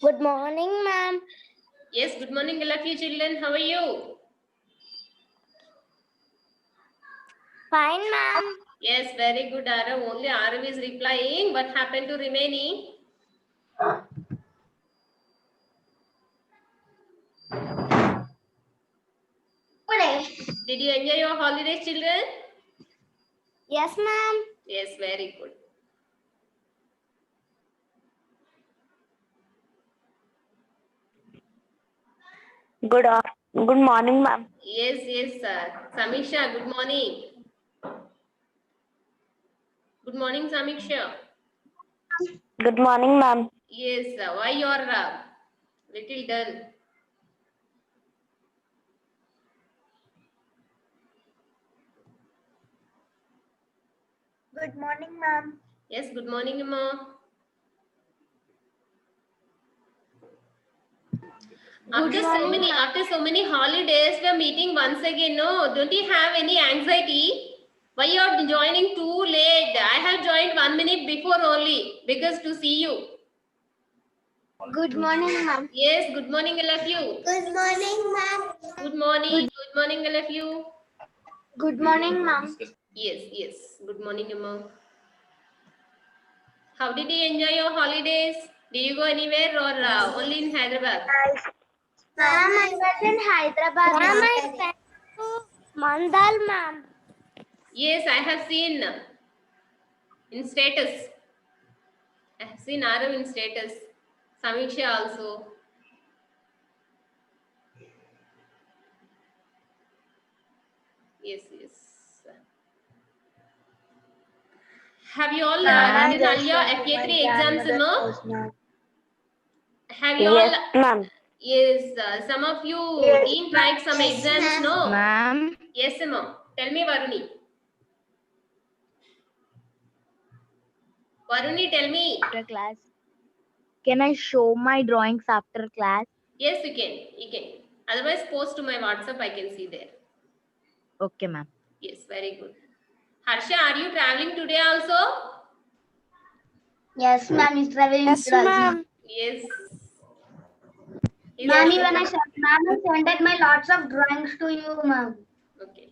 Good morning, ma'am. Yes, good morning, all of you children. How are you? Fine, ma'am. Yes, very good, Arav. Only Arav is replying. What happened to remaining? Did you enjoy your holidays, children? Yes, ma'am. Yes, very good. Good morning, ma'am. Yes, sir. Samiksha, good morning. Good morning, Samiksha. Good morning, ma'am. Yes, why you are little dull? Good morning, ma'am. Yes, good morning, Emma. After so many holidays, we are meeting once again. No, don't you have any anxiety? Why you are joining too late? I have joined 1 minute before only because to see you. Good morning, ma'am. Yes, good morning, all of you. Good morning, ma'am. Good morning, good morning, all of you. Good morning, ma'am. Yes, good morning, Emma. How did you enjoy your holidays? Did you go anywhere or only in Hyderabad? Ma'am, I was in Hyderabad. Ma'am, I went to Mandal, ma'am. Yes, I have seen in status. I have seen Arav in status. Samiksha also. Yes. Have you all written all your FA3 exams, Emma? Have you all? Yes, ma'am. Yes, some of you didn't write some exams, no? Ma'am. Yes, Emma. Tell me, Varuni. Varuni, tell me. After class. Can I show my drawings after class? Yes, you can. Otherwise, post to my WhatsApp. I can see there. Okay, ma'am. Yes, very good. Harsha, are you traveling today also? Yes, ma'am. He's traveling. Yes, ma'am. Yes. Ma'am, even I sent my lots of drawings to you, ma'am. Okay.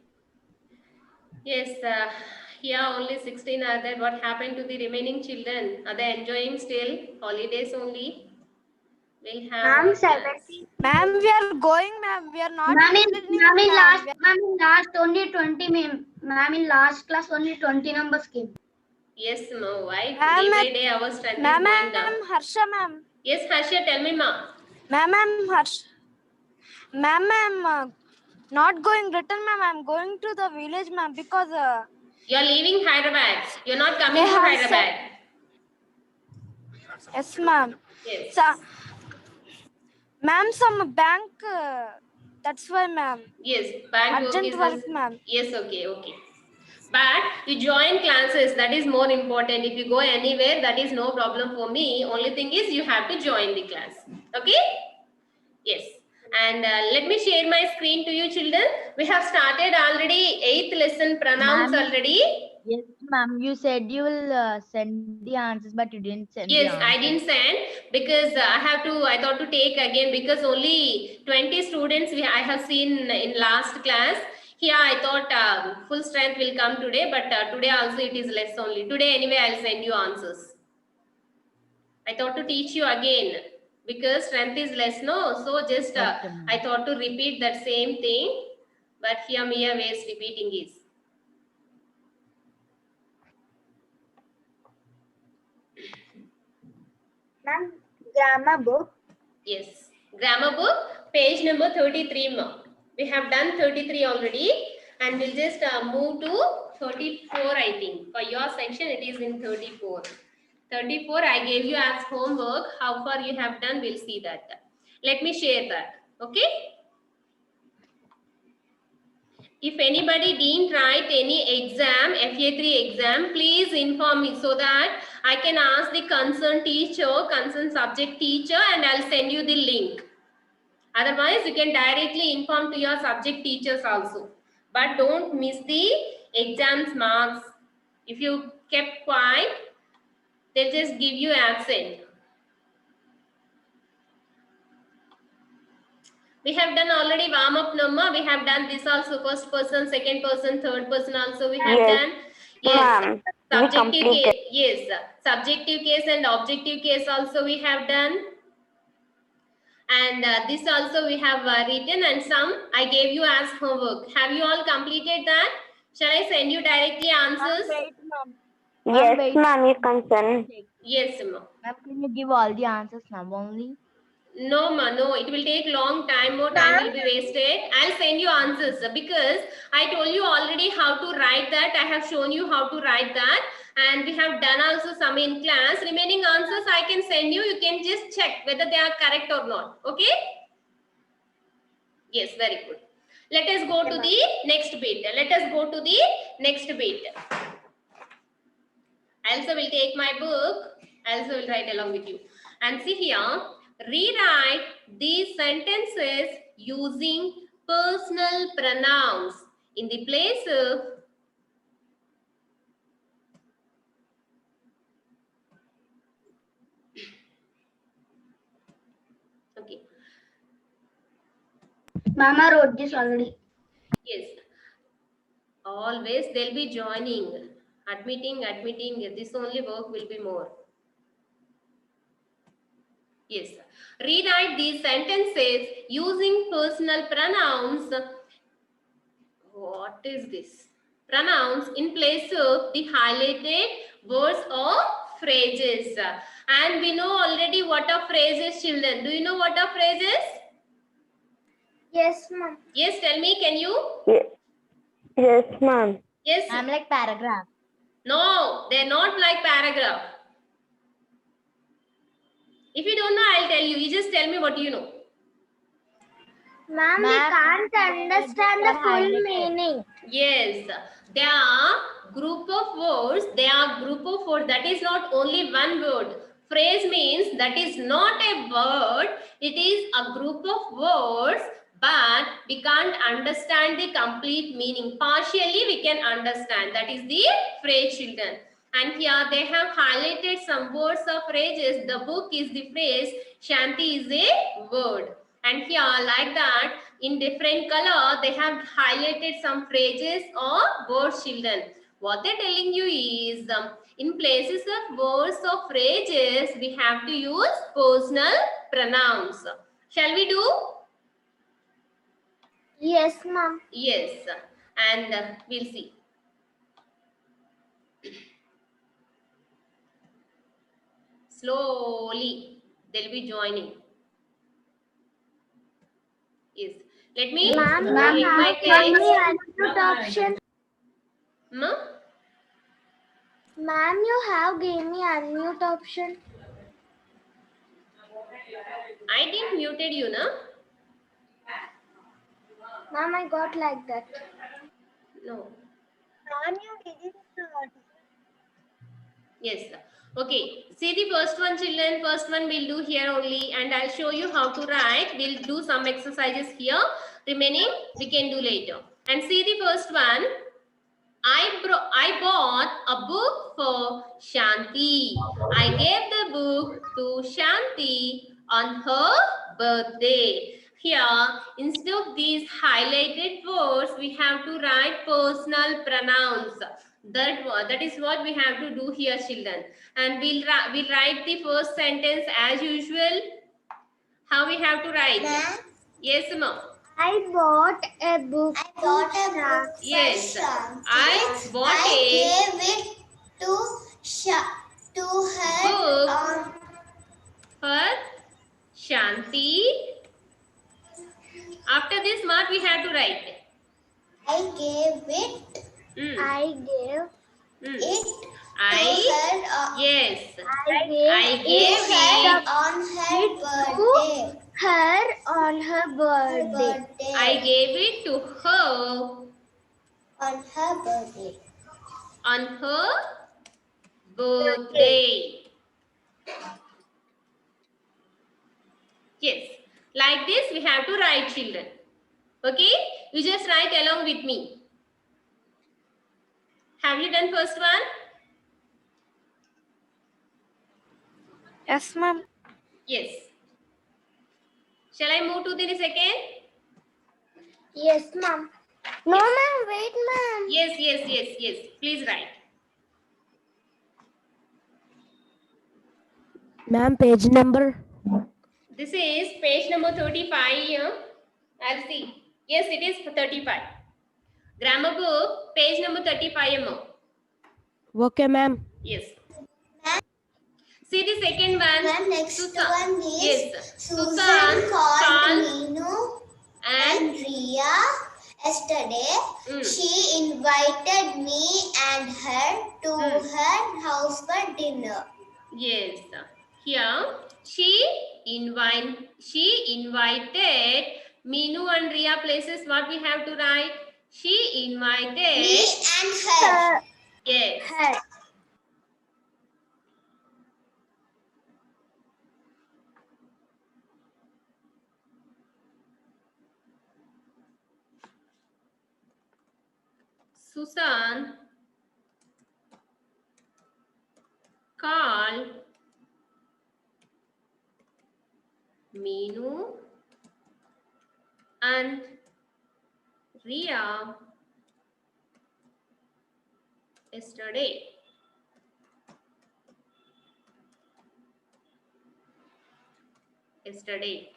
Yes, here only 16 are there. What happened to the remaining children? Are they enjoying still? Holidays only? We'll have Ma'am, our plans. 17. Ma'am, we are going, ma'am. We are not Ma'am, returning, ma'am. in last only 20, ma'am, in last class only 20 numbers came. Yes, no. Why? Ma'am, Day by day our strength is Ma'am, going down. Harsha, ma'am. Yes, Harsha, tell me, ma. Ma'am, Harsha. Ma'am, not going return, ma'am. I'm going to the village, ma'am, because You are leaving Hyderabad. You're not coming they to have Hyderabad. yes, ma'am. Yes. Ma'am, some bank. That's why, ma'am. Yes, bank work Urgent is work, ma'am. Yes, okay. But you join classes, that is more important. If you go anywhere, that is no problem for me. Only thing is you have to join the class. Okay? Yes. And let me share my screen to you, children. We have started already 8th lesson pronouns Ma'am. already. Yes, ma'am. You said you will send the answers, but you didn't send the Yes, answers. I didn't send because I thought to take again because only 20 students I have seen in last class. Here I thought full strength will come today, but today also it is less only. Today anyway I'll send you answers. I thought to teach you again because strength is less, no? So just Okay, I thought to repeat that same thing, but here Mia ways repeating is. Ma'am, grammar book. Yes, grammar book, page number 33. We have done 33 already, and we'll just move to 34, I think. For your section, it is in 34. 34, I gave you as homework. How far you have done, we'll see that. Let me share that. Okay? If anybody didn't write any exam, FA3 exam, please inform me so that I can ask the concerned teacher, concerned subject teacher, and I'll send you the link. Otherwise, you can directly inform to your subject teachers also. But don't miss the exams marks. If you kept quiet, they'll just give you absent. We have done already warm up number. We have done this also, first person, second person, third person also we have Yes, done. Yes. ma'am. We Subjective completed. case, yes. Subjective case and objective case also we have done. And this also we have written, and some I gave you as homework. Have you all completed that? Shall I send you directly answers? Wait, ma'am. Yes, wait. ma'am. You can send. Yes, ma'am. Ma'am, can you give all the answers now only? No, ma, no, it will take long time, more time will be wasted. I'll send you answers because I told you already how to write that. I have shown you how to write that, and we have done also some in class. Remaining answers I can send you. You can just check whether they are correct or not. Okay? Yes, very good. Let us go to the next bit. Let us go to the next bit. I also will take my book. I also will write along with you. And see here, rewrite these sentences using personal pronouns in the place of okay. Mama wrote this already. Yes. Always they'll be joining. Admitting. This only work will be more. Yes. Rewrite these sentences using personal pronouns. What is this? Pronouns in place of the highlighted words or phrases. And we know already what are phrases, children. Do you know what are phrases? Yes, ma'am. Yes, tell me, can you? Yes, ma'am. Yes. Ma'am, like paragraph. No, they're not like paragraph. If you don't know, I'll tell you. You just tell me what you know. Ma'am, we Ma'am, can't understand the they are full highlighted. meaning. Yes, there are group of words. There are group of words. That is not only one word. Phrase means that is not a word. It is a group of words, but we can't understand the complete meaning. Partially we can understand. That is the phrase, children. And here they have highlighted some words or phrases. The book is the phrase. Shanti is a word. And here like that, in different color, they have highlighted some phrases or words, children. What they're telling you is, in places of words or phrases, we have to use personal pronouns. Shall we do? Yes, ma'am. Yes. And we'll see. Slowly, they'll be joining. Yes. Let me Ma'am, take my can text. you unmute option? Ma'am? Ma'am, you have gave me unmute option. I didn't muted you, na? Ma'am, I got like that. No. Ma'am, you didn't. Yes. Okay. See the first one, children. First one we'll do here only, and I'll show you how to write. We'll do some exercises here. Remaining we can do later. And see the first one. I bought a book for Shanti. I gave the book to Shanti on her birthday. Here, instead of these highlighted words, we have to write personal pronouns. That is what we have to do here, children. And we'll write the first sentence as usual. How we have to write? Ma'am? Yes, ma'am. I bought a book. Yes. I gave it to her Book. on For Shanti. After this, what we have to write? I gave it. Mm. I gave Mm. it I to her. yes. I I gave it on her birthday. Her on her birthday. I gave it to her On her birthday. on her birthday. Yes. Like this, we have to write, children. Okay? You just write along with me. Have you done first one? Yes, ma'am. Yes. Shall I move to the second? Yes, ma'am. No, ma'am. Wait, ma'am. Yes. Please write. Ma'am, page number. This is page number 35. I'll see. Yes, it is 35. Grammar book, page number 35. Okay, ma'am. Yes. See the second one. Ma'am, next Susan. one is Yes. Susan called Meenu and and Ria yesterday. Mm. She invited me and her to her house for dinner. yes. Here she invited Meenu and Ria places. What we have to write? She invited. Me and her. Yes. Her. Susan called Meenu and Ria yesterday.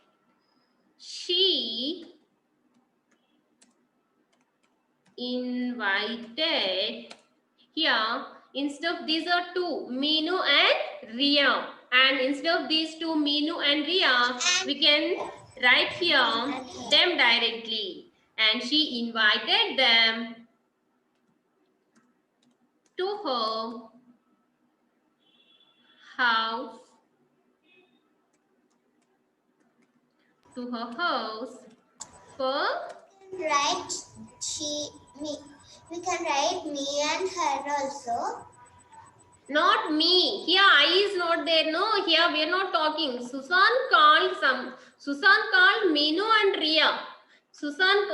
She invited. Here, instead of these are two, Meenu and Ria. And instead of these two, Meenu and Ria, we can write here them directly. And she invited them to her house. For Write me. We can write me and her also. not me. Here I is not there. No, here we are not talking. Susan called Meenu and Ria. Susan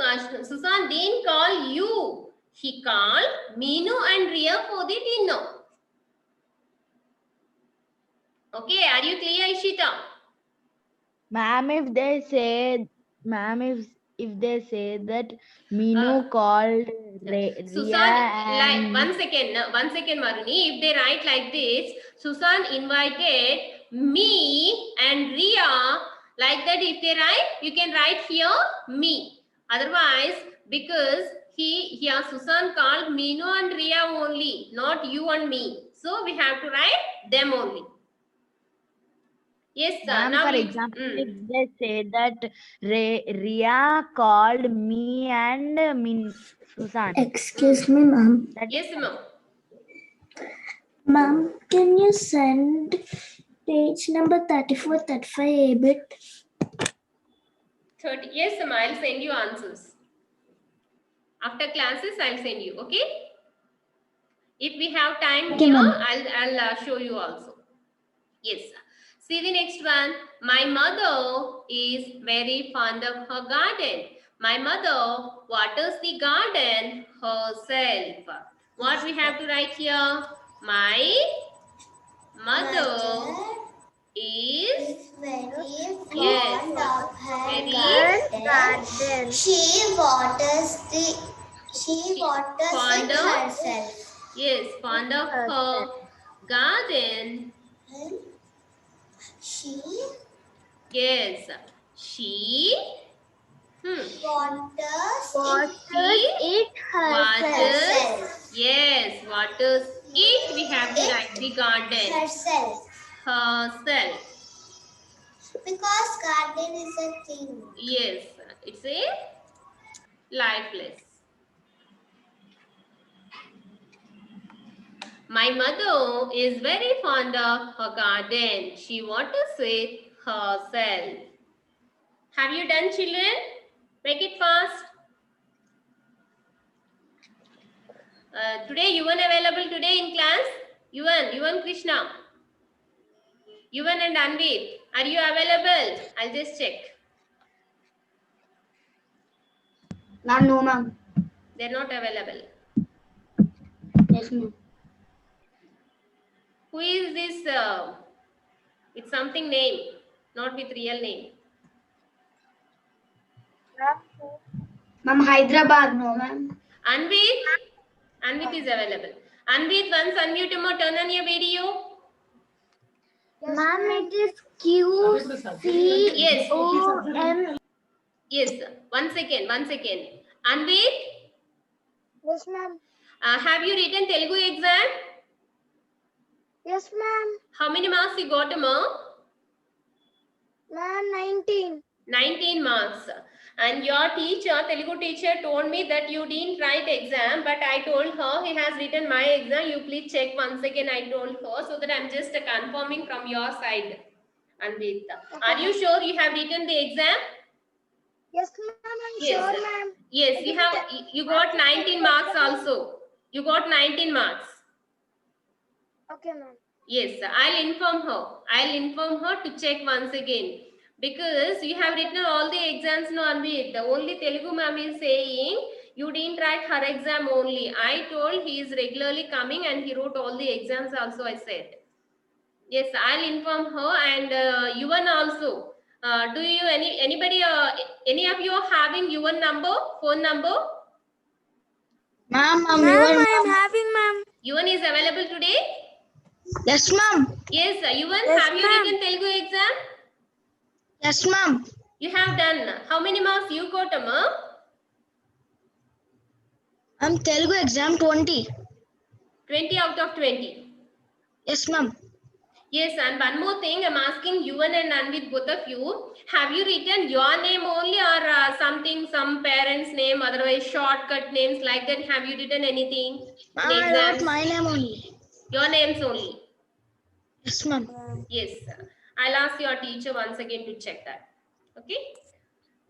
didn't call you. He called Meenu and Ria for the dinner. Okay, are you clear, Ishita? Ma'am, if they say that Meenu called Susan, Ria like and one second, Maruni. If they write like this, Susan invited me and Ria. Like that, if they write, you can write here me. Otherwise, because here Susan called Meenu and Ria only, not you and me. So we have to write them only. Yes, sir. ma'am, Now for you- example, if they say that Ria called me and Susan. Excuse me, ma'am. Yes, ma'am. Ma'am, can you send page number 34, 35 a bit? 30. Yes, ma'am. I'll send you answers. After classes, I'll send you. Okay. If we have time Okay, here, ma'am. I'll show you also. Yes. See the next one. My mother is very fond of her garden. My mother waters the garden herself. What we have to write here? My mother is very Yes. fond of her Very garden. She waters fond it of- herself. fond of her garden. She Yes. She waters it waters. herself. Yes, waters it. We have to write the garden Herself. herself. Because garden is a thing. Yes, it's a lifeless. My mother is very fond of her garden. She waters it herself. Have you done, children? Make it fast. Today, Yuvan available today in class? Yuvan Krishna. Yuvan and Anvit, are you available? I'll just check. Ma'am, no, ma'am. They're not available. Yes, ma'am. Who is this? It's something name, not with real name. Ma'am, Hyderabad, no, ma'am. Anvit is available. Anvit, once unmute him or turn on your video. Ma'am, it is Q C Yes. O M. Yes. One second. Anvit, Yes, ma'am. have you written Telugu exam? Yes, ma'am. How many marks you got, ma? Ma'am, 19. 19 marks. And your teacher, Telugu teacher, told me that you didn't write exam, but I told her he has written my exam. You please check once again. I told her, so that I'm just confirming from your side. Anvit, are you sure you have written the exam? Yes, ma'am. I'm Yes. sure, ma'am. Yes, you got 19 marks also. You got 19 marks. Okay, ma'am. Yes, I'll inform her. I'll inform her to check once again. Because you have written all the exams, no, Anvit. The only Telugu ma'am is saying you didn't write her exam only. I told he is regularly coming and he wrote all the exams also, I said. Yes, I'll inform her, and Yuvan also. Do you anybody any of you having Yuvan number, phone number? Ma'am, Ma'am, I am having, ma'am. Yuvan is available today? Yes, ma'am. Yes, Yuvan, Yes, have you ma'am. written Telugu exam? Yes, ma'am. You have done. How many marks you got, Amma? I'm Telugu exam 20. 20 out of 20. Yes, ma'am. Yes, and one more thing, I'm asking Yuvan and Anvit, both of you. Have you written your name only, or some parents' name, otherwise shortcut names like that? Have you written anything in Ma'am, I wrote exams? my name only. Your names only. Yes, ma'am. Yes, I'll ask your teacher once again to check that. Okay.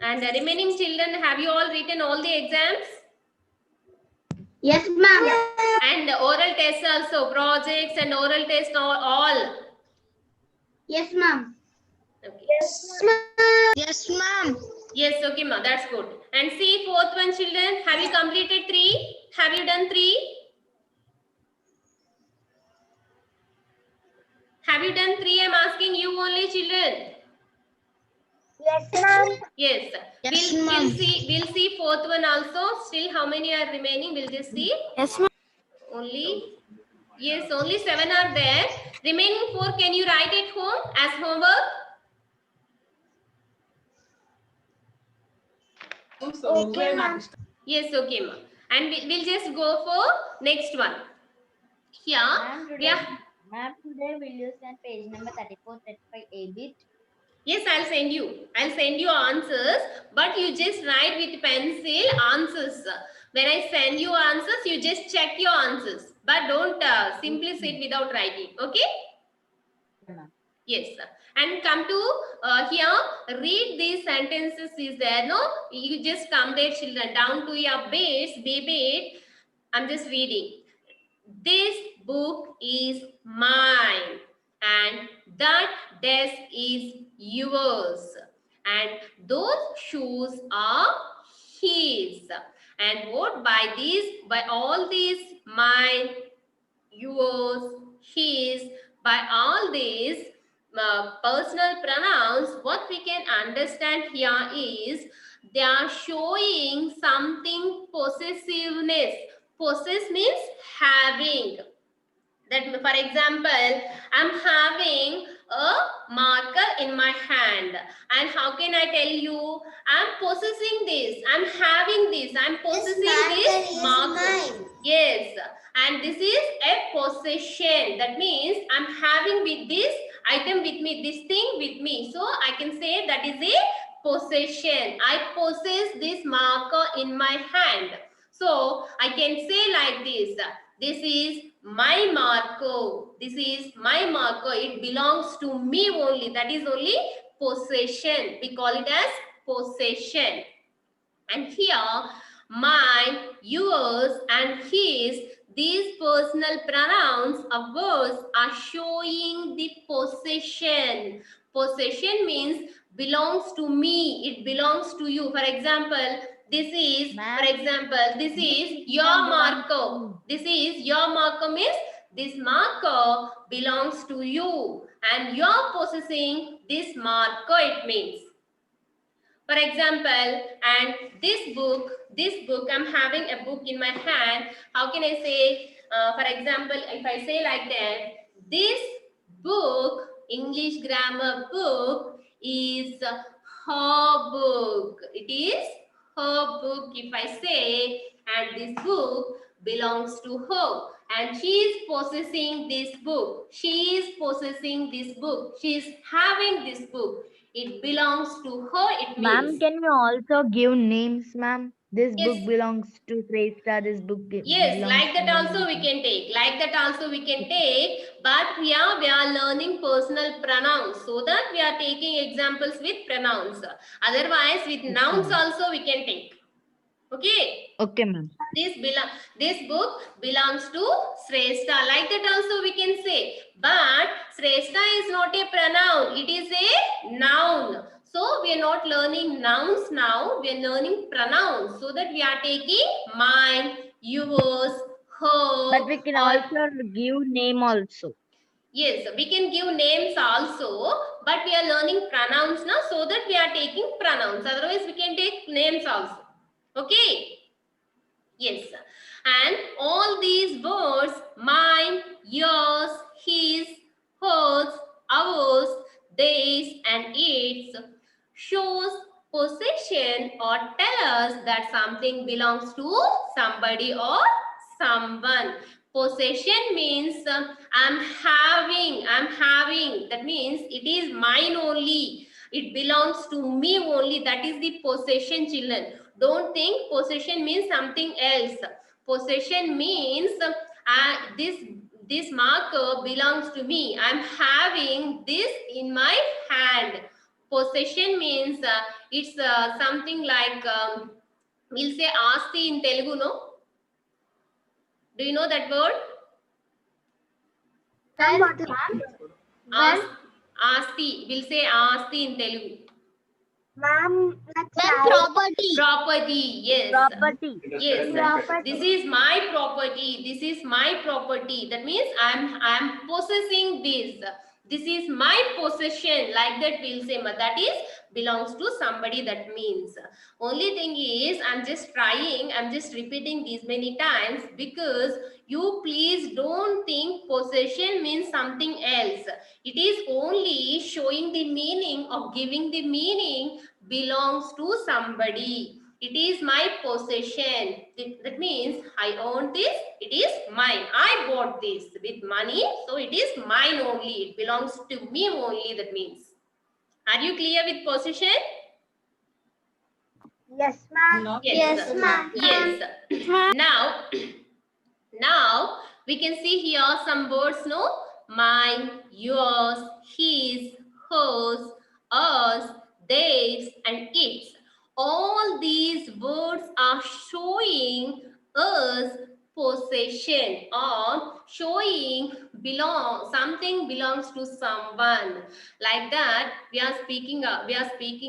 And the remaining children, have you all written all the exams? Yes, ma'am. And the oral tests also, projects and oral tests all. Yes, ma'am. Okay. Yes, ma'am. Yes, okay, ma, that's good. And see, fourth one, children, have you completed 3? Have you done 3? Have you done 3? I'm asking you only, children. Yes, ma'am. Yes. Yes, We'll ma'am. see fourth one also. Still, how many are remaining? We'll just see. Yes, ma'am. Only, yes, only 7 are there. Remaining 4, can you write at home as homework? Okay, ma'am. Yes, okay, ma. And we'll just go for next one. Here, Ma'am, today will you send page number 34, 35 A bit? yes, I'll send you. I'll send you answers, but you just write with pencil answers. When I send you answers, you just check your answers, but don't simply sit without writing. Okay? Yes. And come to here, read these sentences is there. No, you just come there, children, down to your base, baby. I'm just reading. This book is mine, and that desk is yours, and those shoes are his. And what by all these, mine, yours, his, by all these personal pronouns, what we can understand here is they are showing something possessiveness. Possess means having. That, for example, I'm having a marker in my hand, and how can I tell you? I'm possessing this, I'm having this, I'm possessing this marker. Yes, and this is a possession. That means I'm having with this item with me, this thing with me. So I can say that is a possession. I possess this marker in my hand. So I can say like this. This is my marker. This is my marker. It belongs to me only. That is only possession. We call it as possession. And here, mine, yours, and his, these personal pronouns of words are showing the possession. Possession means belongs to me. It belongs to you. For example, this is, for example, this is your marker. This is your marker means this marker belongs to you, and you're possessing this marker, it means. For example, and this book, I'm having a book in my hand. How can I say, for example, if I say like that, this book, English grammar book, is her book. It is her book if I say, and this book belongs to her. And she is possessing this book. She is possessing this book. She is having this book. It belongs to her. It Ma'am, means. can we also give names, ma'am? This Yes. book belongs to Shrestha. This book Yes, belongs like to that me. also we can take. Like that also we can take. But here we are learning personal pronouns. So that we are taking examples with pronouns. Otherwise, with nouns also we can take. Okay. Okay, ma'am. This book belongs to Shrestha. Like that also we can say. But Shrestha is not a pronoun. It is a noun. So we are not learning nouns now. We are learning pronouns. So that we are taking mine, yours, her. But we can or- also give name also. Yes, we can give names also. But we are learning pronouns now. So that we are taking pronouns. Otherwise we can take names also. Okay. Yes, and all these words, mine, yours, his, hers, ours, theirs, and its, shows possession or tell us that something belongs to somebody or someone. Possession means I'm having. That means it is mine only. It belongs to me only. That is the possession, children. Don't think possession means something else. Possession means this marker belongs to me. I'm having this in my hand. Possession means it's something like we'll say asti in Telugu, no? Do you know that word? Asti. We'll say asti in Telugu. Ma'am, Property. Property, yes. Property. Yes, this is my property. This is my property. That means I'm possessing this. This is my possession. Like that we'll say, that is belongs to somebody. That means only thing is I'm just trying. I'm just repeating these many times because you please don't think possession means something else. It is only showing the meaning of giving the meaning belongs to somebody. It is my possession. That means I own this. It is mine. I bought this with money. So it is mine only. It belongs to me only. That means. Are you clear with possession? yes, ma'am. Yes, ma'am. Yes. Now we can see here some words, no? Mine, yours, his, hers, us, theirs, and its. All these words are showing us possession or showing something belongs to someone. Like that we are speaking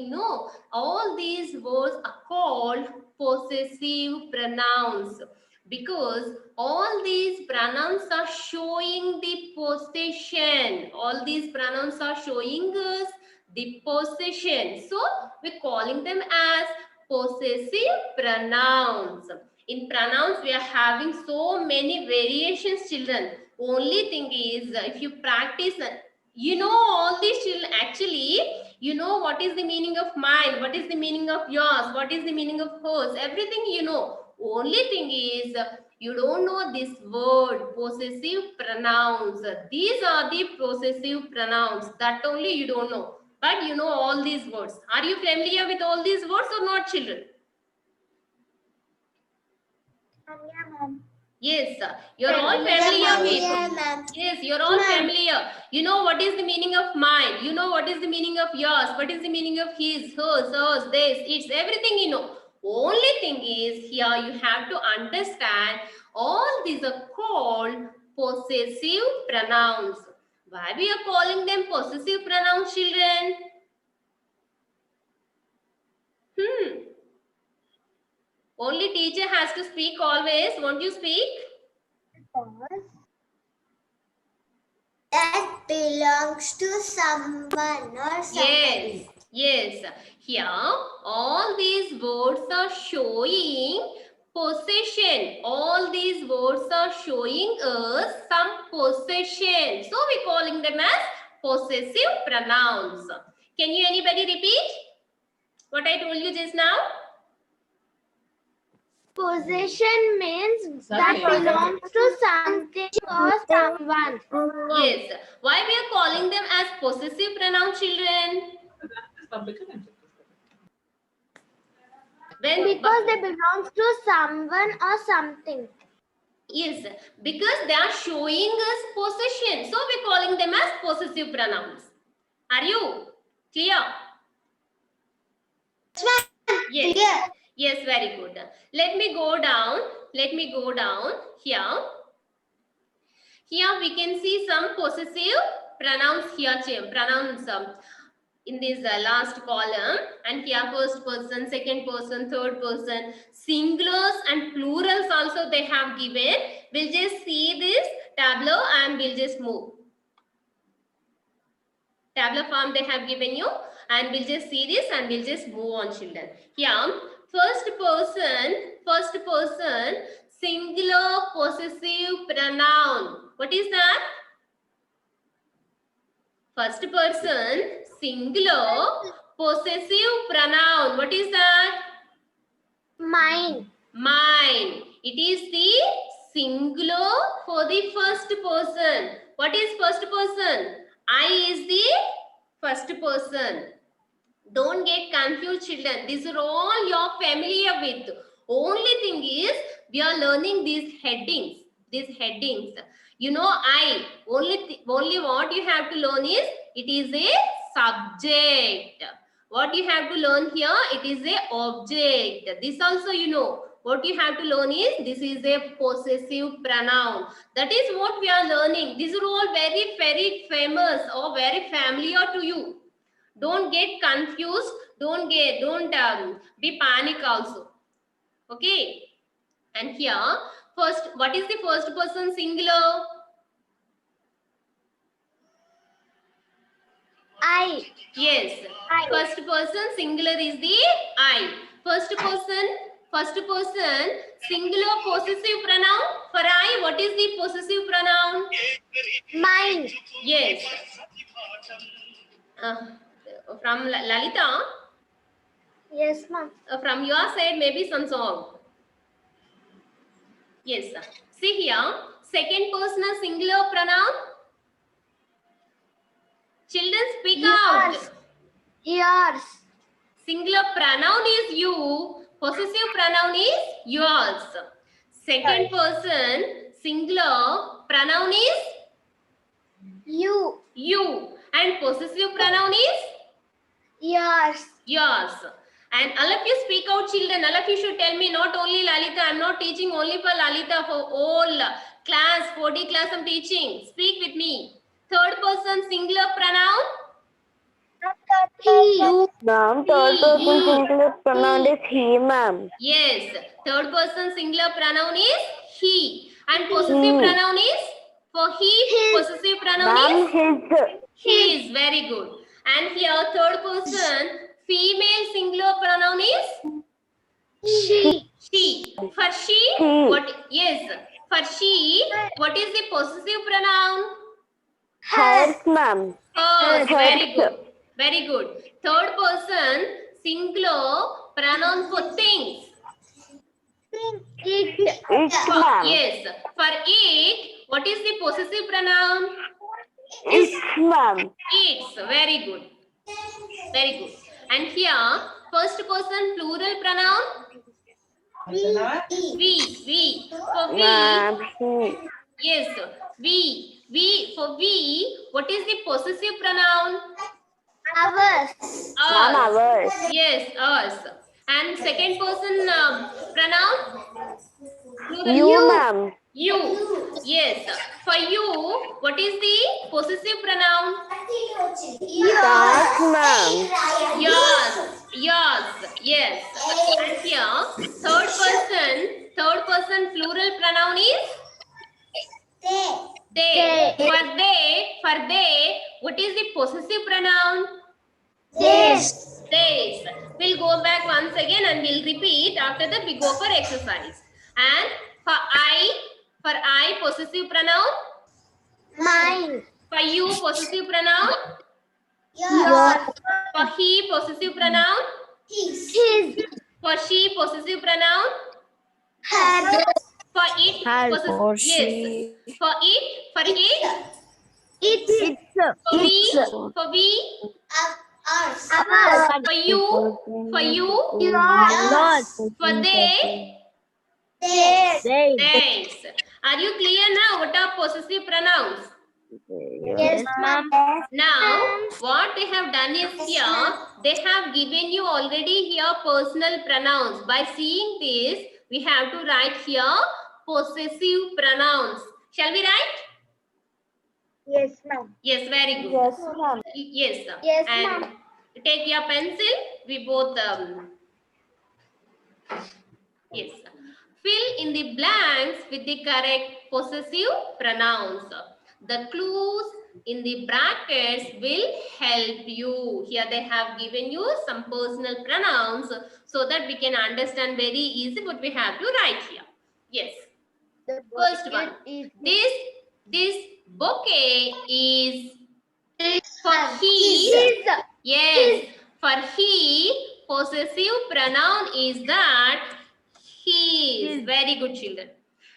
no, all these words are called possessive pronouns because all these pronouns are showing the possession. All these pronouns are showing us the possession. So we're calling them as possessive pronouns. In pronouns, we are having so many variations, children. Only thing is, if you practice, you know all these children, actually, you know what is the meaning of mine, what is the meaning of yours, what is the meaning of hers, everything you know. Only thing is, you don't know this word, possessive pronouns. These are the possessive pronouns. That only you don't know. But you know all these words. Are you familiar with all these words or not, children? Yes, you're all familiar with. Yes, you're all familiar. You know what is the meaning of mine. You know what is the meaning of yours. What is the meaning of his, hers, theirs, its, everything you know. Only thing is here you have to understand all these are called possessive pronouns. Why we are calling them possessive pronouns, children? Only teacher has to speak always. Won't you speak? That belongs to someone or somebody. Yes, here all these words are showing possession. All these words are showing us some possession. So we're calling them as possessive pronouns. Can you anybody repeat what I told you just now? Possession means that belongs to something or someone. Yes. Why we are calling them as possessive pronoun, children? Because they belong to someone or something. Yes, because they are showing us possession. So we're calling them as possessive pronouns. Are you clear? Yes. Clear. Yes, very good. Let me go down. Here. Here we can see some possessive pronouns here. Pronouns in this last column, and here first person, second person, third person, singulars and plurals also they have given. We'll just see this tableau and we'll just move. Tableau form they have given you, and we'll just see this and we'll just move on, children. Here first person singular possessive pronoun. What is that? First person singular possessive pronoun. What is that? Mine. Mine. It is the singular for the first person. What is first person? I is the first person. Don't get confused, children. These are all you're familiar with. Only thing is we are learning these headings. You know, I only what you have to learn is it is a subject. What you have to learn here, it is a object. This also you know. What you have to learn is this is a possessive pronoun. That is what we are learning. These are all very, very famous or very familiar to you. Don't get confused. Don't be panic also. Okay. And here, first, what is the first person singular? I. Yes. I. First person singular is the I. First person singular possessive pronoun. For I, what is the possessive pronoun? Mine. Yes. From Lalita, Yes, ma'am. from your side, maybe some song. Yes. See here, second personal singular pronoun. Children, speak out. Yours. Singular pronoun is you. Possessive pronoun is yours. Second person singular pronoun is You. you. And possessive pronoun is Yours. yours. And all of you speak out, children. All of you should tell me, not only Lalita. I'm not teaching only for Lalita, for all class, 40 class I'm teaching. Speak with me. Third person singular pronoun. He. Ma'am, third person singular pronoun is he, ma'am. Yes. Third person singular pronoun is he. And possessive pronoun is for he. Possessive pronoun Ma'am, is his. his. Very good. And here third person female singular pronoun is She. she. For she, She. what? Yes. For she, what is the possessive pronoun? Hers, ma'am. Hers. Hers. Very good. Very good. Third person singular pronoun for things. It. It, ma'am. Yes. For it, what is the possessive pronoun? It's, ma'am. It's. Very good. Very good. And here, first person plural pronoun. We. For we. Ma'am, he. Yes. We. For we, what is the possessive pronoun? Ours. Ma'am, ours. Yes, us. And second person pronoun? Plural. You, ma'am. You. Yes. For you, what is the possessive pronoun? That, ma'am. Yours. Yes. And here, third person plural pronoun is they. For they, what is the possessive pronoun? Days. Days. We'll go back once again and we'll repeat. After that, we go for exercise. And for I, possessive pronoun. Mine. For you, possessive pronoun. Yours. For he, possessive pronoun. His. For she, possessive pronoun. Her. For it, Her, possessive. for Yes. she. For it. It's. For we. Ours. For you. Yours. For they. Theirs. Theirs. Are you clear now? What are possessive pronouns? Yes, ma'am. Now, what they have done is here, they have given you already here personal pronouns. By seeing this, we have to write here possessive pronouns. Shall we write? Yes, ma'am. Yes, very good. Yes, ma'am. Yes, sir. Yes, And ma'am. take your pencil. We both, yes. Fill in the blanks with the correct possessive pronouns. The clues in the brackets will help you. Here they have given you some personal pronouns so that we can understand very easy what we have to write here. Yes. First one. This bouquet is for he. Yes. For he, possessive pronoun is that his. Very good, children.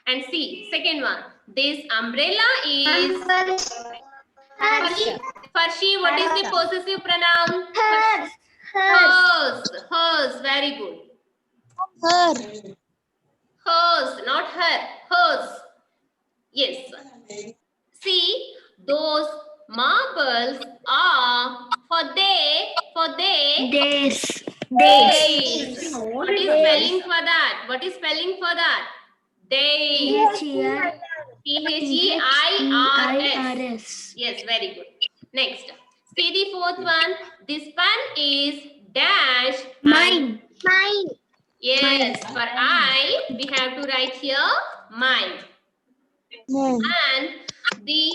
And see, second one. This umbrella is for she. What is the possessive pronoun? Hers. Hers. Very good. Hers, not her. Hers. Yes. See, those marbles are for they. Days. Days. What is spelling for that? What is spelling for that? Days. T-H-E-I-R-S. Yes, very good. Next. See the fourth one. This pen is dash. Mine. Mine. Yes, for I, we have to write here mine. And the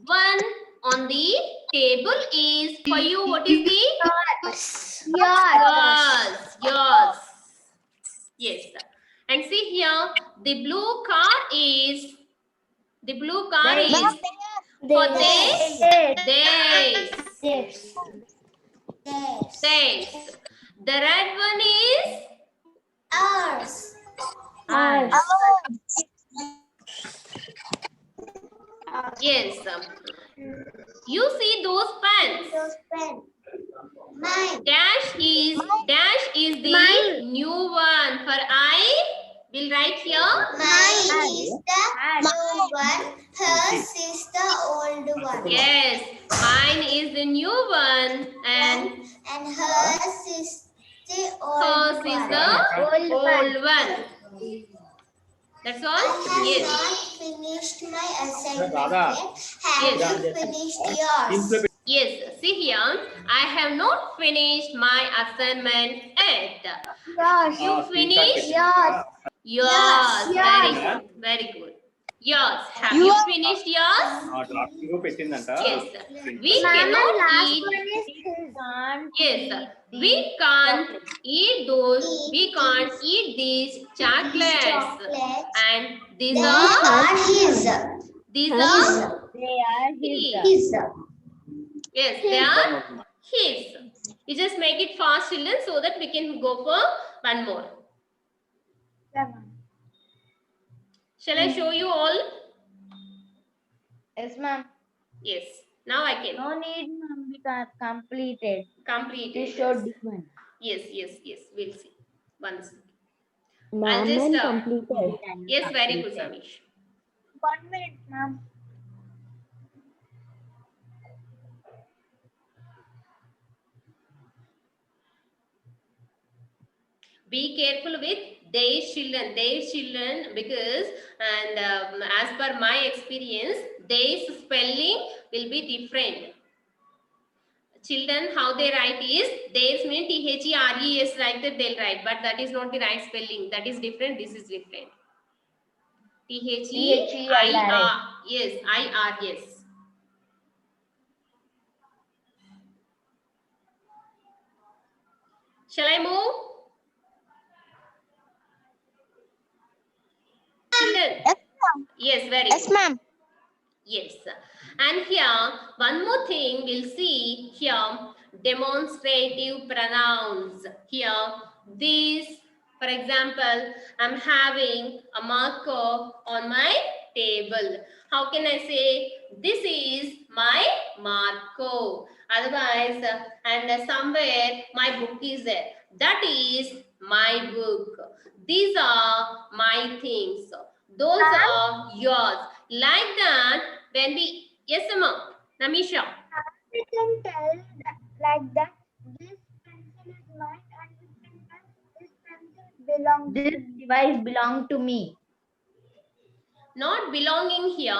one on the table is for you. What is the? Yours. Yes. And see here, the blue car is for they. Theirs. The red one is Ours. yes. You see those pens. Pen. Mine. Dash is the Mine. new one. For I will write here. Mine is the new one. Hers is the old one. Yes, mine is the new one and And hers is the old hers one. is the old one. That's all? I have Yes. not finished my assignment Radha. yet. Have you finished yours? Yes, see here, I have not finished my assignment yet. You finished? Yours. Very good. Yours. Have you finished yours? Draft పెట్టిందంట Yes. We cannot eat. Yes. We can't eat those. We can't eat these chocolates. And these are His. his. Yes, they are his. You just make it fast, children, so that we can go for one more. Shall I show you all? Yes, ma'am. Yes. Now I can No need, ma'am. We got completed. complete It it. showed different. Yes. We'll see. Once. Ma'am, just, and completed. Yes, very good, Samish. 1 minute, ma'am. Be careful with their children, because as per my experience, their spelling will be different. Children, how they write is theirs mean THERES, like that they'll write, but that is not the right spelling. That is different. This is different. THEIR. Yes, IR. Yes. Shall I move? Children? Yes, very good. ma'am. Yes. And here, one more thing we'll see here, demonstrative pronouns. Here, these, for example, I'm having a marker on my table. How can I say, this is my marker? Otherwise, and somewhere my book is there. That is my book. These are my things. Those are yours. Like that, when we, yes, Amma, Namisha. We can tell that, like that this pencil is mine and we can tell this pencil belongs This to me. device belong to me. Not belonging here.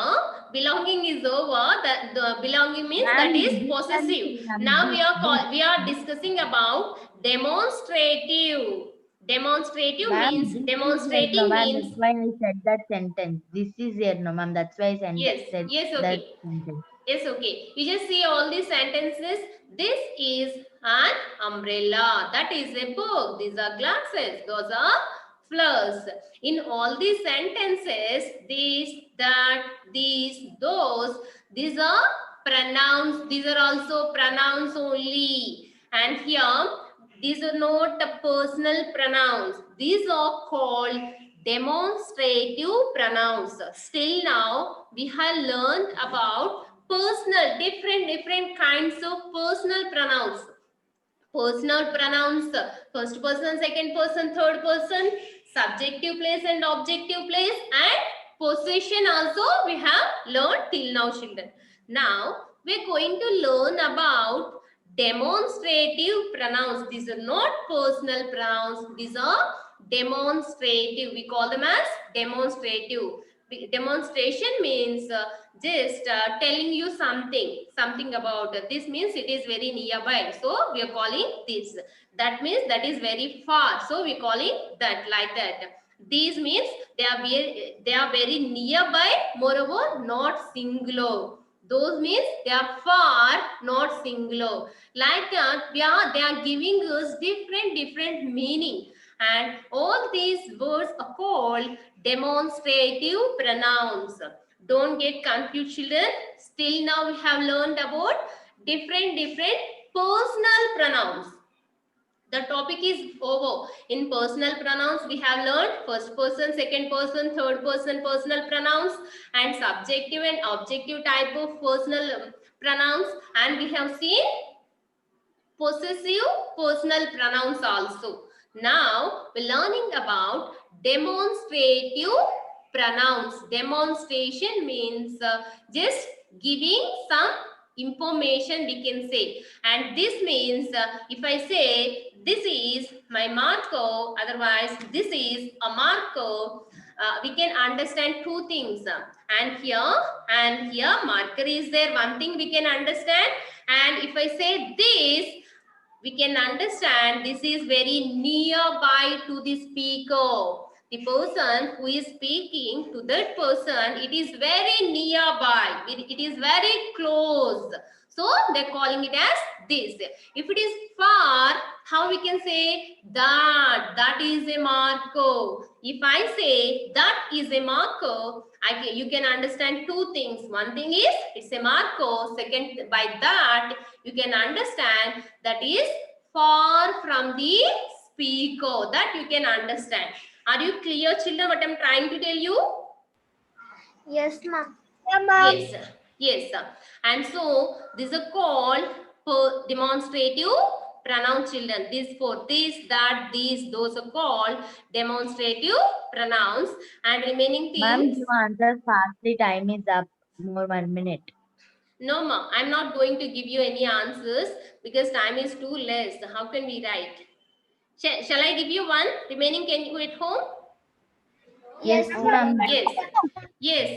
Belonging is over. That the belonging means Ma'am, that is this possessive. pencil, ma'am, Now this. we are discussing about demonstrative. Demonstrative Ma'am, means this is demonstrating here, no, ma'am. means That's why I said that sentence. This is here, no, ma'am. That's why I said yes, that okay. sentence. Yes, okay. You just see all these sentences. This is an umbrella. That is a book. These are glasses. Those are flowers. In all these sentences, these, that, these, those, these are pronouns. These are also pronouns only. And here, these are not personal pronouns. These are called demonstrative pronouns. Still now, we have learned about personal, different kinds of personal pronouns. Personal pronouns, first person, second person, third person, subjective place and objective place, and possession also we have learned till now, children. Now, we're going to learn about demonstrative pronouns. These are not personal pronouns. These are demonstrative. We call them as demonstrative. Demonstration means just telling you something about this means it is very nearby, so we are calling this. That means that is very far, so we are calling that, like that. These means they are very nearby, moreover not singular. Those means they are far, not singular. Like that, they are giving us different meaning, and all these words are called demonstrative pronouns. Don't get confused, children. Still now we have learned about different personal pronouns. The topic is over. In personal pronouns, we have learned first person, second person, third person personal pronouns, and subjective and objective type of personal pronouns. And we have seen possessive personal pronouns also. Now, we're learning about demonstrative pronouns. Demonstration means just giving some information, we can say. And this means if I say this is my marker, otherwise this is a marker, we can understand two things. And here marker is there, one thing we can understand. And if I say this, we can understand this is very nearby to the speaker. The person who is speaking to that person, it is very nearby. It is very close. So they're calling it as this. If it is far, how we can say that? That is a marker. If I say that is a marker, you can understand two things. One thing is it's a marker. Second, by that you can understand that is far from the speaker. That you can understand. Are you clear, children, what I'm trying to tell you? Yes, ma'am. Yes. Yes. And so this is called demonstrative pronoun, children. This, for this, that, these, those are called demonstrative pronouns. And remaining Ma'am, things. you answer fastly. Time is up. More 1 minute. No, ma, I'm not going to give you any answers because time is too less. How can we write? Shall I give you one? Remaining, can you go at home? Yes, ma'am. Yes. Yes.